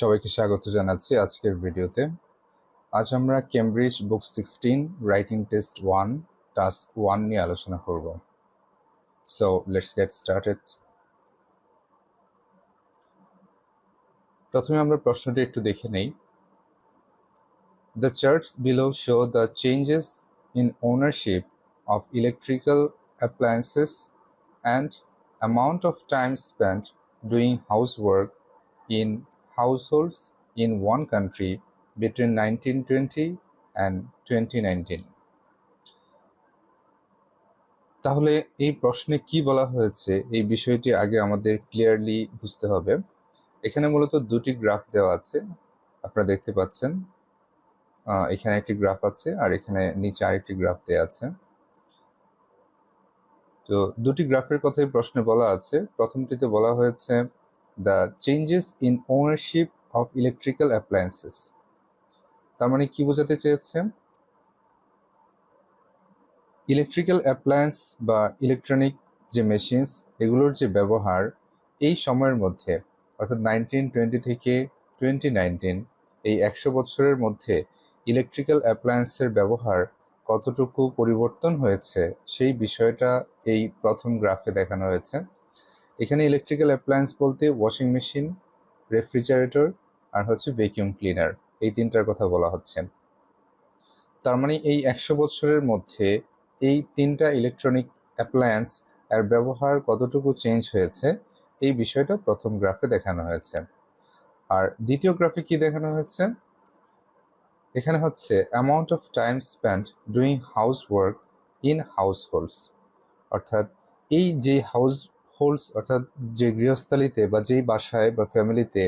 সবাইকে স্বাগত জানাচ্ছি আজকের ভিডিওতে। আজ আমরা কেমব্রিজ বুক 16 রাইটিং টেস্ট 1 টাস্ক 1 নিয়ে আলোচনা করব। So let's get started. প্রথমে আমরা প্রশ্নটি একটু দেখে নেই। The charts below show the changes in ownership of electrical appliances and amount of time spent doing housework in households in one country between 1920 and 2019. তাহলে এই প্রশ্নে কি বলা হয়েছে এই বিষয়টি আগে আমাদের ক্লিয়ারলি বুঝতে হবে। এখানে মূলত দুটি গ্রাফ দেওয়া আছে, আপনারা দেখতে পাচ্ছেন। এখানে একটি গ্রাফ আছে আর এখানে নিচে আরেকটি গ্রাফ দেওয়া আছে। তো দুটি গ্রাফের কথাই প্রশ্নে বলা আছে। প্রথমটিতে বলা হয়েছে the changes in ownership of electrical appliances. তার মানে কি বোঝাতে চেয়েছে? ইলেকট্রিক্যাল অ্যাপ্লায়েন্স বা ইলেকট্রনিক যে মেশিনস, এগুলোর যে ব্যবহার এই সময়ের মধ্যে, অর্থাৎ 1920 থেকে 2019, এই 100 বছরের মধ্যে ইলেকট্রিক্যাল অ্যাপ্লায়েন্সের ব্যবহার কতটুকু পরিবর্তন হয়েছে সেই বিষয়টা এই প্রথম গ্রাফে দেখানো হয়েছে। এখানে ইলেকট্রিক্যাল অ্যাপ্লায়েন্স বলতে ওয়াশিং মেশিন, রেফ্রিজারেটর আর হচ্ছে ভ্যাকিউম ক্লিনার, এই তিনটার কথা বলা হচ্ছে। তার মানে এই 100 বছরের মধ্যে এই তিনটা ইলেকট্রনিক অ্যাপ্লায়েন্স এর ব্যবহার কতটুকু চেঞ্জ হয়েছে এই বিষয়টা প্রথম গ্রাফে দেখানো হয়েছে। আর দ্বিতীয় গ্রাফে কি দেখানো হয়েছে? এখানে হচ্ছে amount of time spend doing house work in house holds, অর্থাৎ এই যে হাউস হোল্ডস অর্থাৎ যে গৃহস্থালিতে বা যেই বাসায় বা ফ্যামিলিতে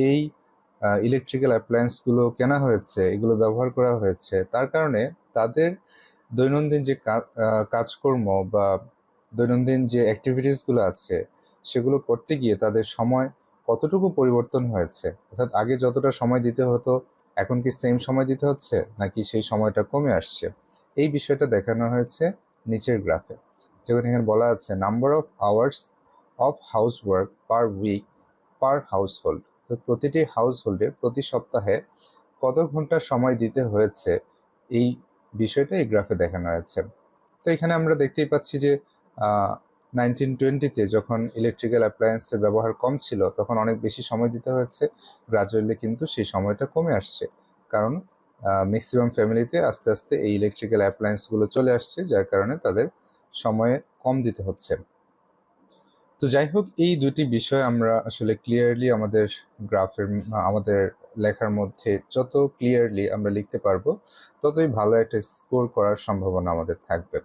এই ইলেকট্রিক্যাল অ্যাপ্লায়েন্সগুলো কেনা হয়েছে, এগুলো ব্যবহার করা হয়েছে, তার কারণে তাদের দৈনন্দিন যে কাজকর্ম বা দৈনন্দিন যে অ্যাক্টিভিটিসগুলো আছে সেগুলো করতে গিয়ে তাদের সময় কতটুকু পরিবর্তন হয়েছে, অর্থাৎ আগে যতটা সময় দিতে হতো এখন কি সেম সময় দিতে হচ্ছে নাকি সেই সময়টা কমে আসছে, এই বিষয়টা দেখানো হয়েছে নিচের গ্রাফে। যেমন এখানে বলা আছে number of hours of house work per week per household, তো প্রতিটি হাউস হোল্ডে প্রতি সপ্তাহে কত ঘন্টা সময় দিতে হয়েছে এই বিষয়টা এই গ্রাফে দেখানো হয়েছে। তো এখানে আমরা দেখতেই পাচ্ছি যে 1920-তে যখন ইলেকট্রিক্যাল অ্যাপ্লায়েন্সের ব্যবহার কম ছিল তখন অনেক বেশি সময় দিতে হয়েছে, গ্রাজুয়ালি কিন্তু সেই সময়টা কমে আসছে, কারণ ম্যাক্সিমাম ফ্যামিলিতে আস্তে আস্তে এই ইলেকট্রিক্যাল অ্যাপ্লায়েন্সগুলো চলে আসছে, যার কারণে তাদের সময়ে কম দিতে হচ্ছে। তো যাই হোক, এই দুটি বিষয় আমরা আসলে ক্লিয়ারলি আমাদের গ্রাফের আমাদের লেখার মধ্যে যত ক্লিয়ারলি আমরা লিখতে পারবো ততই ভালো একটা স্কোর করার সম্ভাবনা আমাদের থাকবে।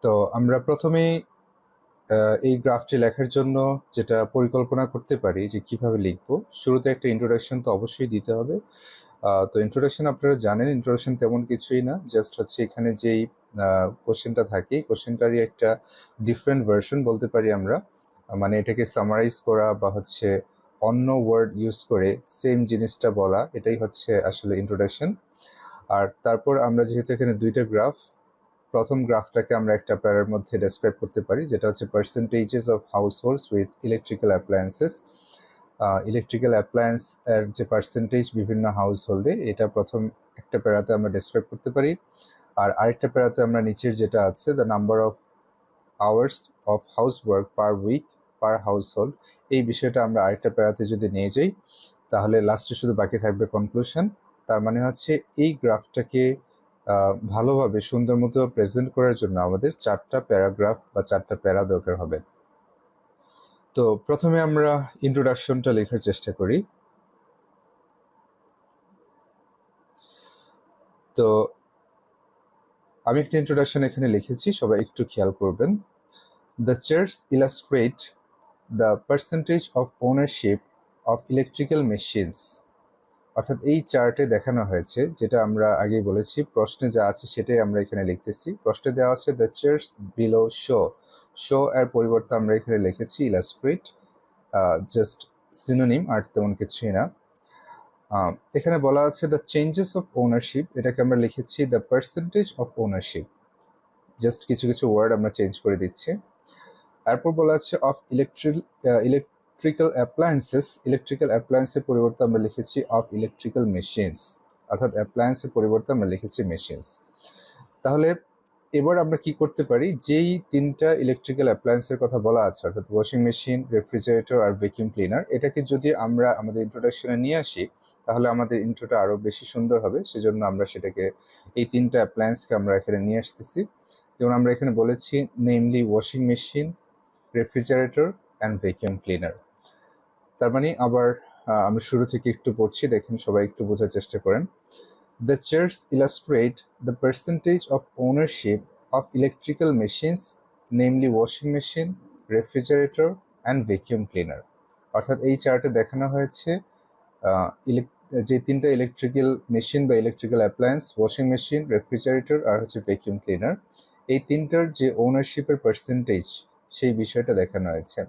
তো আমরা প্রথমেই এই গ্রাফটি লেখার জন্য যেটা পরিকল্পনা করতে পারি যে কিভাবে লিখবো, শুরুতে একটা ইন্ট্রোডাকশন তো অবশ্যই দিতে হবে। তো ইন্ট্রোডাকশন আপনারা জানেন, ইন্ট্রোডাকশন তেমন কিছুই না, জাস্ট হচ্ছে এখানে যেই কোশ্চেনটা থাকে কোশ্চেনটারই একটা ডিফারেন্ট ভার্সন বলতে পারি আমরা, মানে এটাকে সামারাইজ করা বা হচ্ছে অন্য ওয়ার্ড ইউজ করে সেম জিনিসটা বলা, এটাই হচ্ছে আসলে ইন্ট্রোডাকশন। আর তারপর আমরা যেহেতু এখানে দুইটা গ্রাফ, প্রথম গ্রাফটাকে আমরা একটা প্যারার মধ্যে ডেসক্রাইব করতে পারি, যেটা হচ্ছে পার্সেন্টেজেস of house holds with electrical appliances. Electrical appliance এর যে পার্সেন্টেজ বিভিন্ন হাউস হোল্ডে, এটা প্রথম একটা প্যারাতে আমরা ডেসক্রাইব করতে পারি। আর আরেকটা প্যারাতে আমরা নিচের যেটা আছে the number of hours of house work per week per household, এই বিষয়টা আমরা আরেকটা প্যারাতে যদি নিয়ে যাই তাহলে লাস্টে শুধু বাকি থাকবে কনক্লুশন। তার মানে হচ্ছে এই গ্রাফটাকে ভালোভাবে সুন্দর মতো প্রেজেন্ট করার জন্য আমাদের 4টা প্যারাগ্রাফ বা 4টা প্যারা দরকার হবে। তো প্রথমে আমরা ইন্ট্রোডাকশনটা লেখার চেষ্টা করি। তো আমি একটা ইন্ট্রোডাকশন এখানে লিখেছি, সবাই একটু খেয়াল করবেন। The charts illustrate the percentage of ownership of electrical machines, অর্থাৎ এই চার্টে দেখানো হয়েছে যেটা আমরা আগেই বলেছি, প্রশ্নে যা আছে সেটাই আমরা এখানে লিখতেছি। প্রশ্নে দেওয়া আছে the charts below show, show এর পরিবর্তে আমরা এখানে লিখেছি ইলাস্ট্রেট, জাস্ট সিনোনিম, আর তেমন কিছুই না। এখানে বলা আছে দ্য চেঞ্জেস অফ ওনারশিপ, এটাকে আমরা লিখেছি the percentage of ownership, just কিছু কিছু ওয়ার্ড আমরা চেঞ্জ করে দিচ্ছি। তারপর বলা আছে অফ ইলেকট্রিক্যাল অ্যাপ্লায়েন্সের পরিবর্তে আমরা লিখেছি অফ ইলেকট্রিক্যাল মেশিনস, অর্থাৎ অ্যাপ্লায়েন্সের পরিবর্তে আমরা লিখেছি মেশিনস। তাহলে এবার আমরা কি করতে পারি, যেই তিনটা ইলেকট্রিক্যাল অ্যাপ্লায়েন্সের কথা বলা আছে অর্থাৎ ওয়াশিং মেশিন, রেফ্রিজারেটর আর ভ্যাকুয়াম ক্লিনার, এটাকে যদি আমরা আমাদের ইন্ট্রোডাকশনে নিয়ে আসি তাহলে আমাদের ইন্ট্রোটা আরও বেশি সুন্দর হবে। সেজন্য আমরা সেটাকে এই তিনটা অ্যাপ্লায়েন্সকে আমরা এখানে নিয়ে আসতেছি। যেমন আমরা এখানে বলেছি namely washing machine, refrigerator and vacuum cleaner. তার মানে আবার আমরা শুরু থেকে একটু পড়ছি, দেখেন সবাই একটু বোঝার চেষ্টা করেন। The charts illustrate the percentage of ownership of electrical machines, namely washing machine, refrigerator and vacuum cleaner. অর্থাৎ এই চার্টে দেখানো হয়েছে যে তিনটা ইলেকট্রিক্যাল মেশিন বা electrical appliance, washing machine, refrigerator আর হচ্ছে ভ্যাকুয়াম ক্লিনার, এই তিনটার যে ওনারশিপের পার্সেন্টেজ সেই বিষয়টা দেখানো হয়েছে।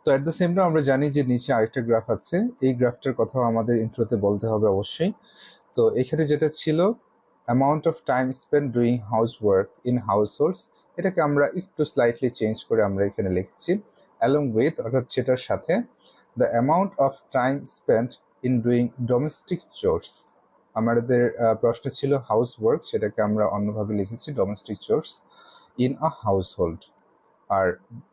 তো অ্যাট দ্য সেম টাইম আমরা জানি যে নিচে আরেকটা গ্রাফ আছে, এই গ্রাফটার কথাও আমাদের ইন্ট্রোতে বলতে হবে অবশ্যই। তো এখানে যেটা ছিল amount of time spend doing house work in house holds, এটাকে আমরা একটু স্লাইটলি চেঞ্জ করে আমরা এখানে লিখছি অ্যালং উইথ, অর্থাৎ সেটার সাথে the amount of time spend in doing domestic chores. আমাদের প্রশ্ন ছিল হাউস ওয়ার্ক, সেটাকে আমরা অন্যভাবে লিখেছি domestic chores in a household. আর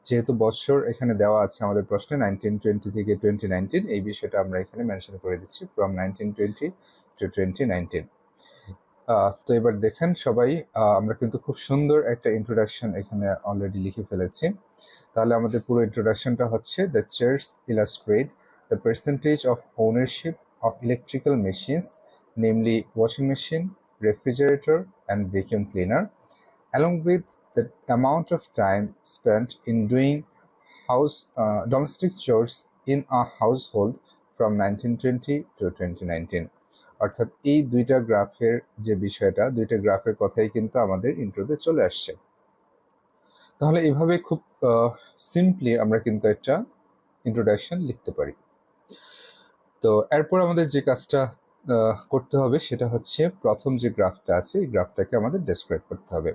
যেহেতু বছর এখানে দেওয়া আছে আমাদের প্রশ্নে 1920 থেকে 2019, এই বিষয়টা আমরা এখানে মেনশন করে দিচ্ছি ফ্রম 1920 টু 2019। তো এবার দেখেন সবাই, আমরা কিন্তু খুব সুন্দর একটা ইন্ট্রোডাকশন এখানে অলরেডি লিখে ফেলেছি। তাহলে আমাদের পুরো ইন্ট্রোডাকশনটা হচ্ছে the charts illustrate the percentage of ownership of electrical machines, namely washing machine, refrigerator and vacuum cleaner, along with the amount of time spent in doing domestic chores in a household from 1920 to 2019. অর্থাৎ এই দুইটা গ্রাফের যে বিষয়টা, দুইটা গ্রাফের কথাই কিন্তু আমাদের ইন্ট্রোতে চলে আসছে। তাহলে এভাবে খুব সিম্পলি আমরা কিন্তু একটা ইন্ট্রোডাকশন লিখতে পারি। তো এরপর আমাদের যে কাজটা করতে হবে সেটা হচ্ছে প্রথম যে গ্রাফটা আছে এই গ্রাফটাকে আমাদের ডেসক্রাইব করতে হবে।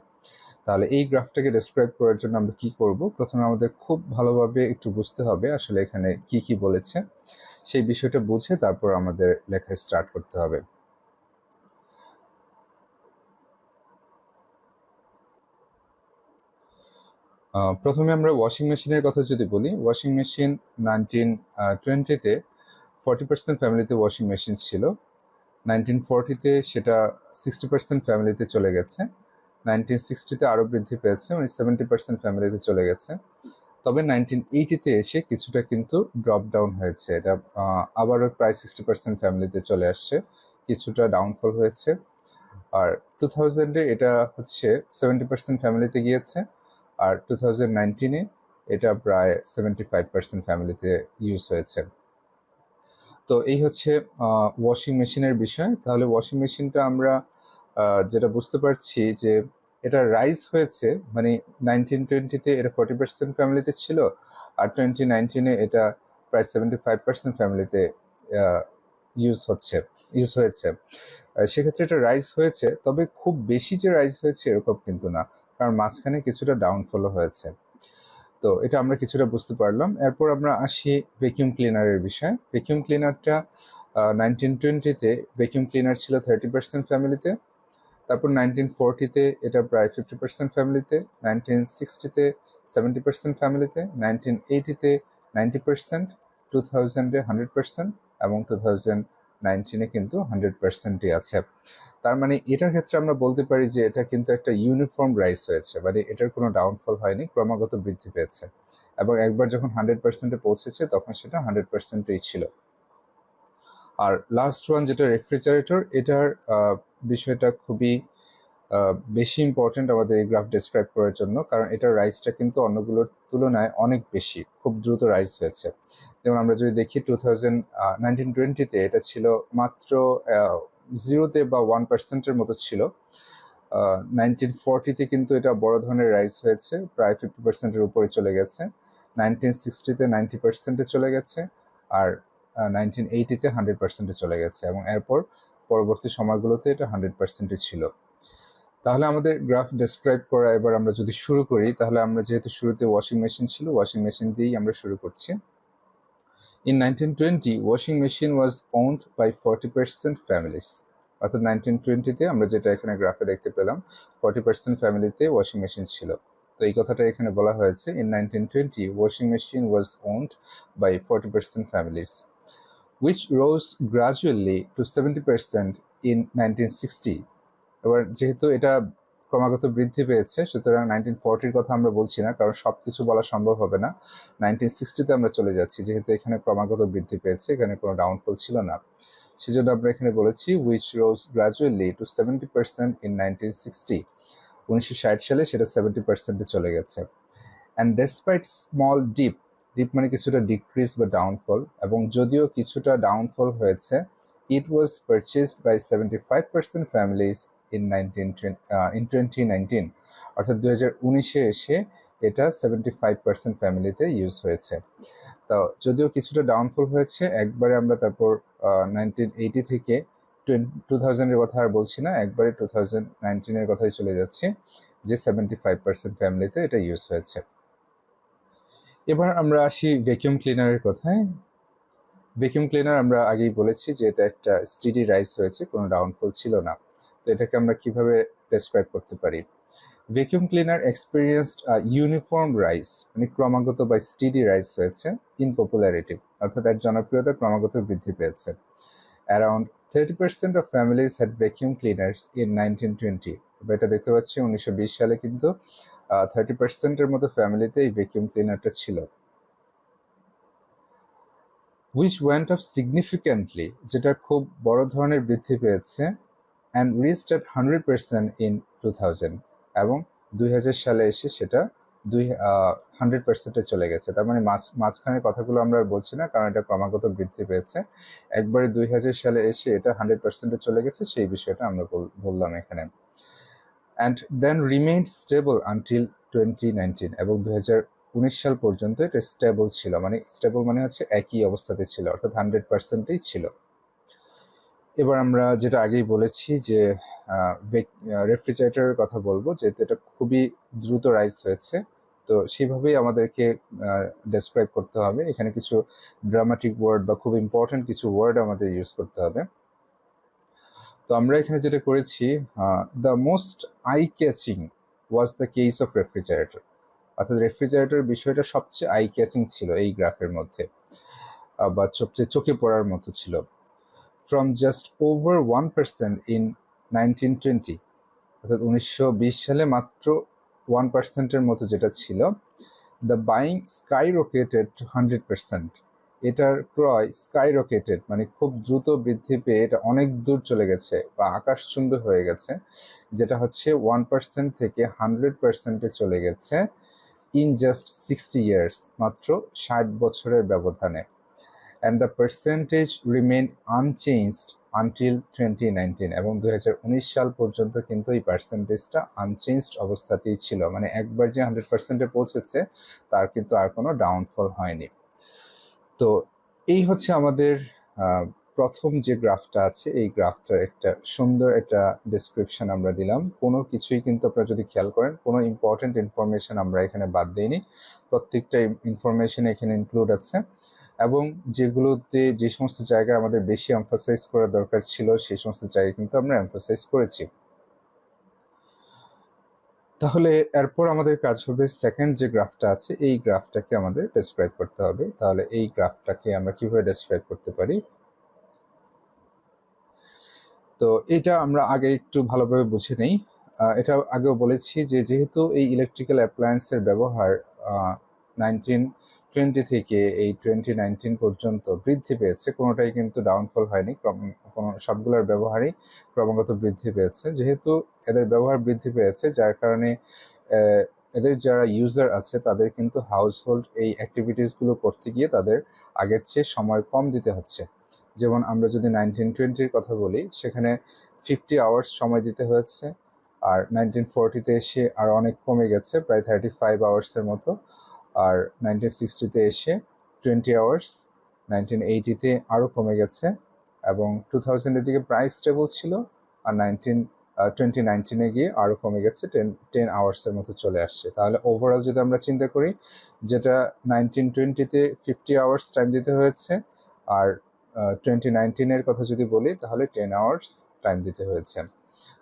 তাহলে এই গ্রাফটাকে ডেসক্রাইব করার জন্য আমরা কি করব, প্রথমে আমাদের খুব ভালোভাবে একটু বুঝতে হবে আসলে এখানে কি কি বলেছে, সেই বিষয়টা বুঝে তারপর আমাদের লেখা স্টার্ট করতে হবে। প্রথমে আমরা ওয়াশিং মেশিনের কথা যদি বলি, ওয়াশিং মেশিন 1920-তে 40% ফ্যামিলিতে ওয়াশিং মেশিন ছিল, 1940-তে সেটা 60% ফ্যামিলিতে চলে গেছে, 1960-তে আরও বৃদ্ধি পেয়েছে, মানে 70% ফ্যামিলিতে চলে গেছে। তবে 1980-তে এসে কিছুটা কিন্তু ড্রপ ডাউন হয়েছে, এটা আবারও প্রায় 60% ফ্যামিলিতে চলে আসছে, কিছুটা ডাউনফল হয়েছে। আর 2000-এ এটা হচ্ছে 70% ফ্যামিলিতে গিয়েছে, আর 2019-এ এটা প্রায় 75% ফ্যামিলিতে ইউজ হয়েছে। তো এই হচ্ছে ওয়াশিং মেশিনের বিষয়। তাহলে ওয়াশিং মেশিনটা আমরা যেটা বুঝতে পারছি যে এটা রাইজ হয়েছে, মানে 1920-তে এটা 40% ফ্যামিলিতে ছিল, আর 2019-এ এটা প্রায় 75% ফ্যামিলিতে ইউজ হয়েছে। সেক্ষেত্রে এটা রাইজ হয়েছে, তবে খুব বেশি যে রাইজ হয়েছে এরকম কিন্তু না, কারণ মাঝখানে কিছুটা ডাউনফলও হয়েছে। তো এটা আমরা কিছুটা বুঝতে পারলাম। এরপর আমরা আসি ভ্যাকুয়াম ক্লিনারের বিষয়। ভ্যাকুয়াম ক্লিনারটা 1920-তে ভ্যাকুয়াম ক্লিনার ছিল 30% ফ্যামিলিতে, তারপর 1940-তে এটা প্রায় 50% ফ্যামিলিতে, 1960-তে 70% ফ্যামিলিতে, 1980-তে 90%, 2000-এ 100% এবং 2019-এ কিন্তু 100%ই আছে। তার মানে এটার ক্ষেত্রে আমরা বলতে পারি যে এটা কিন্তু একটা ইউনিফর্ম রাইজ হয়েছে, মানে এটার কোনো ডাউনফল হয়নি, ক্রমাগত বৃদ্ধি পেয়েছে, এবং একবার যখন 100%-এ পৌঁছেছে তখন সেটা 100%ই ছিল। আর লাস্ট ওয়ান যেটা রেফ্রিজারেটর, এটার বিষয়টা খুবই বেশি ইম্পর্টেন্ট আমাদের এই গ্রাফ ডেসক্রাইব করার জন্য, কারণ এটার রাইজটা কিন্তু অন্যগুলোর তুলনায় অনেক বেশি, খুব দ্রুত রাইজ হয়েছে। যেমন আমরা যদি দেখি 1920-তে এটা ছিল মাত্র 0-তে বা 1%-এর মতো ছিল, 1940-তে কিন্তু এটা বড় ধরনের রাইজ হয়েছে, প্রায় 50%-এর উপরে চলে গেছে, 1960-তে 90%-এ চলে গেছে, আর 1980-তে 100%-এ চলে গেছে, এবং এরপর পরবর্তী সময়গুলোতে এটা 100%-ই ছিল। তাহলে আমাদের গ্রাফ ডেসক্রাইব করা এবার আমরা যদি শুরু করি, তাহলে আমরা যেহেতু শুরুতে ওয়াশিং মেশিন ছিল, ওয়াশিং মেশিন দিয়েই আমরা শুরু করছি। In 1920, washing machine was owned by 40% families. অর্থাৎ 1920-তে আমরা যেটা এখানে গ্রাফে দেখতে পেলাম 40% ফ্যামিলিতে ওয়াশিং মেশিন ছিল। তো এই কথাটা এখানে বলা হয়েছে in 1920 washing machine was owned by 40% families, which rose gradually to 70% in 1960. এবার যেহেতু এটা ক্রমাগত বৃদ্ধি পেয়েছে, সুতরাং 1940-র কথা আমরা বলছি না, কারণ সবকিছু বলা সম্ভব হবে না। 1960-তে আমরা চলে যাচ্ছি, যেহেতু এখানে ক্রমাগত বৃদ্ধি পেয়েছে, এখানে কোনো ডাউনফল ছিল না। সেজন্য আমরা এখানে বলেছি which rose gradually to 70% in 1960। 1960 সালে সেটা 70%-এ চলে গেছে। And despite small deep, deep মানে কিছুটা ডিক্রিজ বা ডাউনফল, এবং যদিও কিছুটা ডাউনফল হয়েছে, it was purchased by 75% families in 2019, অর্থাৎ 2019-এ এসে এটা 75% ফ্যামিলিতে ইউজ হয়েছে। তো যদিও কিছুটা ডাউনফল হয়েছে, একবারে আমরা তারপর 1980 থেকে 2000-এর কথা আর বলছি না, একবারে 2019-এর কথাই চলে যাচ্ছি, যে 75% ফ্যামিলিতে এটা ইউজ হয়েছে। এবার আমরা আসি ভ্যাকিউম ক্লিনারের কথায়। ভ্যাকিউম ক্লিনার আমরা আগেই বলেছি যে এটা একটা স্টেডি রাইজ হয়েছে, কোনো ডাউনফল ছিল না। তো এটাকে আমরা কিভাবে ডেসক্রাইব করতে পারি? Vacuum cleaner experienced uniform rise, মানে ক্রমাগত বা স্টেডি রাইজ হয়েছে ইন পপুলারিটি, অর্থাৎ এর জনপ্রিয়তা ক্রমাগত বৃদ্ধি পেয়েছে। Around 30% of families had vacuum cleaners in 1920। এটা দেখতে পাচ্ছি 1920 সালে কিন্তু 30%-এর মতো ফ্যামিলিতে এই ভ্যাকিউম ক্লিনারটা ছিল। which went up significantly, যেটা খুব বড় ধরনের বৃদ্ধি পেয়েছে, and reached at 100% in 2000, এবং 2000 সালে এসে সেটা 100%-এ চলে গেছে। তার মানে মাঝখানের কথাগুলো আমরা আর বলছি না, কারণ এটা ক্রমাগত বৃদ্ধি পেয়েছে। একবারে 2000 সালে এসে এটা 100%-এ চলে গেছে, সেই বিষয়টা আমরা বললাম এখানে। and then remained stable until 2019, এবং 2019 সাল পর্যন্ত এটা স্টেবল ছিল। মানে স্টেবল মানে হচ্ছে একই অবস্থাতে ছিল, অর্থাৎ 100%-ই ছিল। এবার আমরা যেটা আগেই বলেছি যে রেফ্রিজারেটরের কথা বলবো, যেহেতু এটা খুবই দ্রুত রাইজ হয়েছে, তো সেইভাবেই আমাদেরকে ডেসক্রাইব করতে হবে। এখানে কিছু ড্রামাটিক ওয়ার্ড বা খুব ইম্পর্টেন্ট কিছু ওয়ার্ড আমাদের ইউজ করতে হবে। তো আমরা এখানে যেটা করেছি, the most eye catching was the case of refrigerator, অর্থাৎ রেফ্রিজারেটর বিষয়টা সবচেয়ে আই ক্যাচিং ছিল এই গ্রাফের মধ্যে, বা সবচেয়ে চোখে পড়ার মতো ছিল। ফ্রম জাস্ট ওভার 1% ইন 1920, অর্থাৎ 1920 সালে মাত্র 1%-এর মতো যেটা ছিল, দ্য বাইং স্কাই রকেটেড টু 100%, এটার ক্রয় স্কাই রকেটেড মানে খুব দ্রুত বৃদ্ধি পেয়ে এটা অনেক দূর চলে গেছে বা আকাশচুম্বী হয়ে গেছে, যেটা হচ্ছে 1% থেকে 100%-এ চলে গেছে ইন জাস্ট 60 ইয়ার্স, মাত্র 60 বছরের ব্যবধানে। And the percentage remain unchanged until 2019, এবং 2019 সাল পর্যন্ত কিন্তু এই পার্সেন্টেজটা আনচেঞ্জড অবস্থাতেই ছিল। মানে একবার যে 100%-এ পৌঁছেছে, তার কিন্তু আর কোনো ডাউনফল হয়নি। তো এই হচ্ছে আমাদের প্রথম যে গ্রাফটা আছে, এই গ্রাফটার একটা সুন্দর একটা ডেসক্রিপশন আমরা দিলাম। কোনো কিছুই কিন্তু আপনারা যদি খেয়াল করেন, কোনো ইম্পর্টেন্ট ইনফরমেশন আমরা এখানে বাদ দিইনি, প্রত্যেকটা ইনফরমেশন এখানে ইনক্লুড আছে, এবং যেগুলোতে যে সমস্ত জায়গায় আমাদের বেশি এমফাসাইজ করা দরকার ছিল, সেই সমস্ত জায়গায় কিন্তু আমরা এমফাসাইজ করেছি। তাহলে এরপর আমাদের কাজ হবে সেকেন্ড যে গ্রাফটা আছে, এই গ্রাফটাকে আমাদের ডেসক্রাইব করতে হবে। তাহলে এই গ্রাফটাকে আমরা কিভাবে ডেসক্রাইব করতে পারি? তো এটা আমরা আগে একটু ভালোভাবে বুঝে নেই। এটা আগেও বলেছি যে যেহেতু এই ইলেকট্রিক্যাল অ্যাপ্লায়েন্সের ব্যবহার 1920 থেকে এই 2019 পর্যন্ত বৃদ্ধি পেয়েছে, কোনোটাই কিন্তু ডাউনফল হয়নি, কোনো সবগুলোর ব্যবহারই ক্রমাগত বৃদ্ধি পেয়েছে। যেহেতু এদের ব্যবহার বৃদ্ধি পেয়েছে, যার কারণে এদের যারা ইউজার আছে তাদের কিন্তু হাউসহোল্ড এই অ্যাক্টিভিটিসগুলো করতে গিয়ে তাদের আগের চেয়ে সময় কম দিতে হচ্ছে। যেমন আমরা যদি 1920-র কথা বলি, সেখানে 50 আওয়ার্স সময় দিতে হয়েছে, আর 1940-তে এসে আর অনেক কমে গেছে, প্রায় 35 আওয়ার্সের মতো, আর 1960-তে এসে 20 আওয়ার্স, 1980-তে আরও কমে গেছে, এবং 2000-এর দিকে প্রায় স্টেবল ছিল, আর 2019-এ গিয়ে আরও কমে গেছে, 10 আওয়ার্সের মতো চলে আসছে। তাহলে ওভারঅল যদি আমরা চিন্তা করি, যেটা 1920-তে 50 আওয়ার্স টাইম দিতে হয়েছে, আর 2019-এর কথা যদি বলি তাহলে 10 আওয়ার্স টাইম দিতে হয়েছে।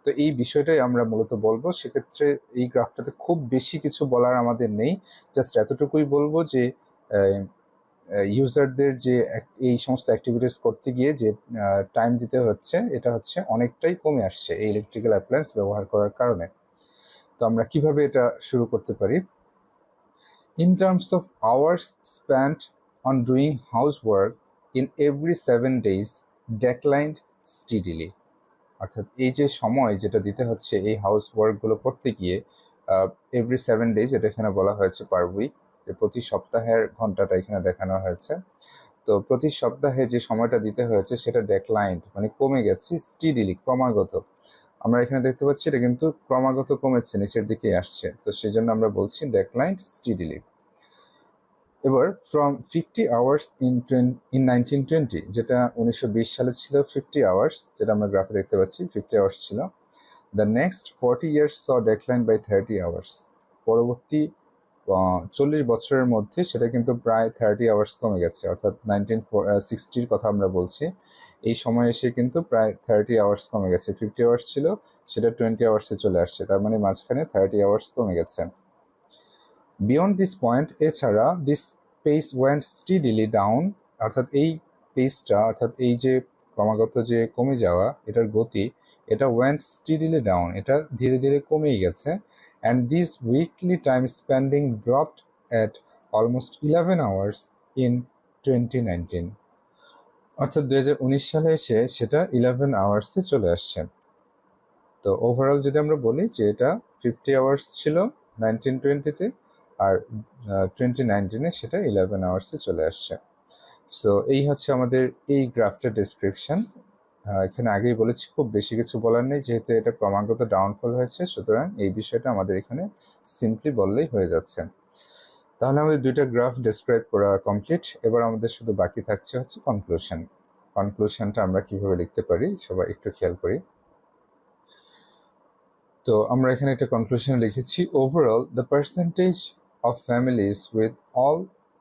তো এই বিষয়টাই আমরা মূলত বলবো। সেক্ষেত্রে এই গ্রাফটাতে খুব বেশি কিছু বলার আমাদের নেই, জাস্ট এতটুকুই বলবো যে ইউজারদের যে এই সমস্ত অ্যাক্টিভিটিস করতে গিয়ে যে টাইম দিতে হচ্ছে, এটা হচ্ছে অনেকটাই কমে আসছে এই ইলেকট্রিক্যাল অ্যাপ্লায়েন্স ব্যবহার করার কারণে। তো আমরা কিভাবে এটা শুরু করতে পারি? In terms of hours spent on doing house work in every 7 days declined steadily. অর্থাৎ এই যে সময় যেটা দিতে হচ্ছে এই হাউস ওয়ার্কগুলো করতে গিয়ে, এভরি 7 days, এটা এখানে বলা হয়েছে পার উইক, যে প্রতি সপ্তাহের ঘন্টাটা এখানে দেখানো হয়েছে। তো প্রতি সপ্তাহে যে সময়টা দিতে হয়েছে সেটা ডেক্লাইন্ড মানে কমে গেছে, স্টিডিলি ক্রমাগত। আমরা এখানে দেখতে পাচ্ছি এটা কিন্তু ক্রমাগত কমেছে, নিচের দিকে আসছে, তো সেই জন্য আমরা বলছি ডেক্লাইন্ড স্টিডিলি। এবার ফ্রম 50 আওয়ার্স ইন 1920, যেটা 1920 সালে ছিল 50 আওয়ার্স, যেটা আমরা গ্রাফে দেখতে পাচ্ছি 50 আওয়ার্স ছিল। The next 40 years saw decline by 30 hours. পরবর্তী 40 বছরের মধ্যে সেটা কিন্তু প্রায় 30 আওয়ার্স কমে গেছে, অর্থাৎ 1960-র কথা আমরা বলছি। এই সময় এসে কিন্তু প্রায় 30 আওয়ার্স কমে গেছে। 50 আওয়ার্স ছিল, সেটা 20 আওয়ার্সে চলে আসছে, তার মানে মাঝখানে 30 আওয়ার্স কমে গেছে। বিয়ন্ড দিস পয়েন্ট, এছাড়া this pace went steadily down, অর্থাৎ এই পেসটা, অর্থাৎ এই যে ক্রমাগত যে কমে যাওয়া এটার গতি, এটা ওয়েন্ট স্টিডিলি ডাউন, এটা ধীরে ধীরে কমেই গেছে। And this weekly time spending dropped at almost 11 hours in 2019। অর্থাৎ 2019 সালে এসে সেটা 11 আওয়ার্সে চলে আসছে। তো ওভারঅল যদি আমরা বলি যে এটা 50 আওয়ার্স ছিল 1920-তে, আর 2019-এ সেটা 11 আওয়ার্সে চলে আসছে। সো এই হচ্ছে আমাদের এই গ্রাফটার ডেসক্রিপশন। এখানে আগেই বলেছি খুব বেশি কিছু বলার নেই, যেহেতু এটা ক্রমাগত ডাউনফল হয়েছে, সুতরাং এই বিষয়টা আমাদের এখানে সিম্পলি বললেই হয়ে যাচ্ছে। তাহলে আমাদের দুইটা গ্রাফ ডেসক্রাইব করা কমপ্লিট। এবার আমাদের শুধু বাকি থাকছে হচ্ছে কনক্লুশন। কনক্লুশনটা আমরা কিভাবে লিখতে পারি সবাই একটু খেয়াল করি। তো আমরা এখানে একটা কনক্লুশন লিখেছি, overall the percentage of families with all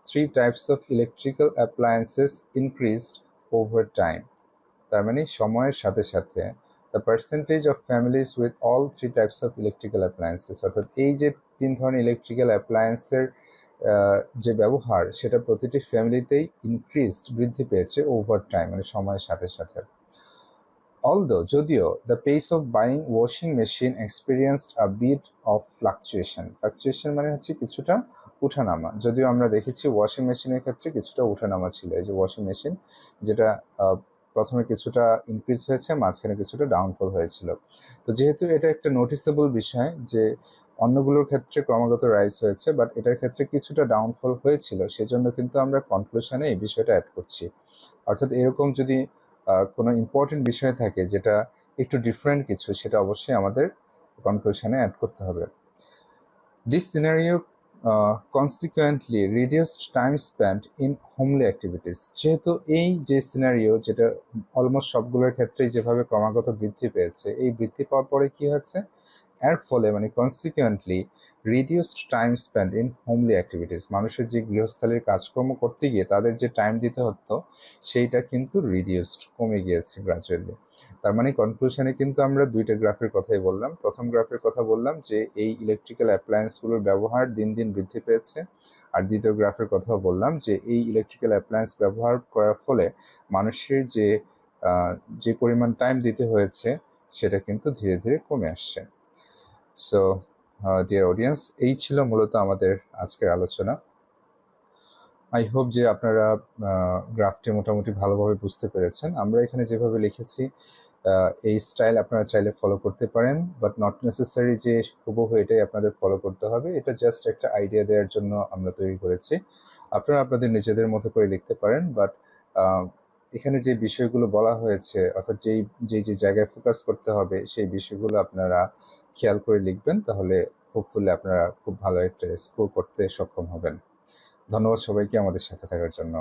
3 types of electrical appliances increased over time. তার মানে সময়ের সাথে সাথে the percentage of families with all 3 types of electrical appliances, অর্থাৎ এই যে 3 ধরনের ইলেকট্রিক্যাল অ্যাপ্লায়েন্সের যে ব্যবহার, সেটা প্রতিটি ফ্যামিলিতেই ইনক্রিজড বৃদ্ধি পেয়েছে ওভার টাইম মানে সময়ের সাথে সাথে। Although, যদিও, the pace of buying washing machine experienced a bit of fluctuation. Fluctuation মানে হচ্ছে কিছুটা উঠানামা। যদিও আমরা দেখেছি ওয়াশিং মেশিনের ক্ষেত্রে কিছুটা উঠানামা ছিল। এই যে ওয়াশিং মেশিন, যেটা প্রথমে কিছুটা ইনক্রিজ হয়েছে, মাঝখানে কিছুটা ডাউনফল হয়েছিল। তো যেহেতু এটা একটা নোটিসেবল বিষয় যে অন্যগুলোর ক্ষেত্রে ক্রমাগত রাইজ হয়েছে, বাট এটার ক্ষেত্রে কিছুটা ডাউনফল হয়েছিল, সেজন্য কিন্তু আমরা কনক্লুশনে এই বিষয়টা অ্যাড করছি। অর্থাৎ এরকম যদি কোনো ইম্পর্টেন্ট বিষয় থাকে যেটা একটু ডিফারেন্ট কিছু, সেটা অবশ্যই আমাদের কনক্লুশনে অ্যাড করতে হবে। This scenario consequently reduced time spent in homely activities. যেহেতু এই যে সিনারিও, যেটা অলমোস্ট সবগুলোর ক্ষেত্রেই যেভাবে ক্রমাগত বৃদ্ধি পেয়েছে, এই বৃদ্ধি পাওয়ার পরে কি হয়েছে, এর ফলে মানে consequently reduced time spend in homely activities, মানুষের যে গৃহস্থালির কাজকর্ম করতে গিয়ে তাদের যে টাইম দিতে হতো, সেইটা কিন্তু রিডিউসড কমে গিয়েছে গ্রাজুয়ালি। তার মানে কনক্লুশনে কিন্তু আমরা দুইটা গ্রাফের কথাই বললাম। প্রথম গ্রাফের কথা বললাম যে এই ইলেকট্রিক্যাল অ্যাপ্লায়েন্সগুলোর ব্যবহার দিন দিন বৃদ্ধি পেয়েছে, আর দ্বিতীয় গ্রাফের কথাও বললাম যে এই ইলেকট্রিক্যাল অ্যাপ্লায়েন্স ব্যবহার করার ফলে মানুষের যে পরিমাণ টাইম দিতে হয়েছে সেটা কিন্তু ধীরে ধীরে কমে আসছে। সো ডিয়ার অডিয়েন্স, এই ছিল মূলত আমাদের আজকের আলোচনা। আই হোপ যে আপনারা গ্রাফটি মোটামুটি ভালোভাবে বুঝতে পেরেছেন। আমরা এখানে যেভাবে লিখেছি এই স্টাইল আপনারা চাইলে ফলো করতে পারেন, বাট নট নেসেসারি যে হুবহু এটাই আপনাদের ফলো করতে হবে। এটা জাস্ট একটা আইডিয়া দেওয়ার জন্য আমরা তৈরি করেছি। আপনারা আপনাদের নিজেদের মতো করে লিখতে পারেন, বাট এখানে যে বিষয়গুলো বলা হয়েছে, অর্থাৎ যে জায়গায় ফোকাস করতে হবে সেই বিষয়গুলো আপনারা খেয়াল করে লিখবেন, তাহলে হোপফুলি আপনারা খুব ভালো একটা স্কোর করতে সক্ষম হবেন। ধন্যবাদ সবাইকে আমাদের সাথে থাকার জন্য।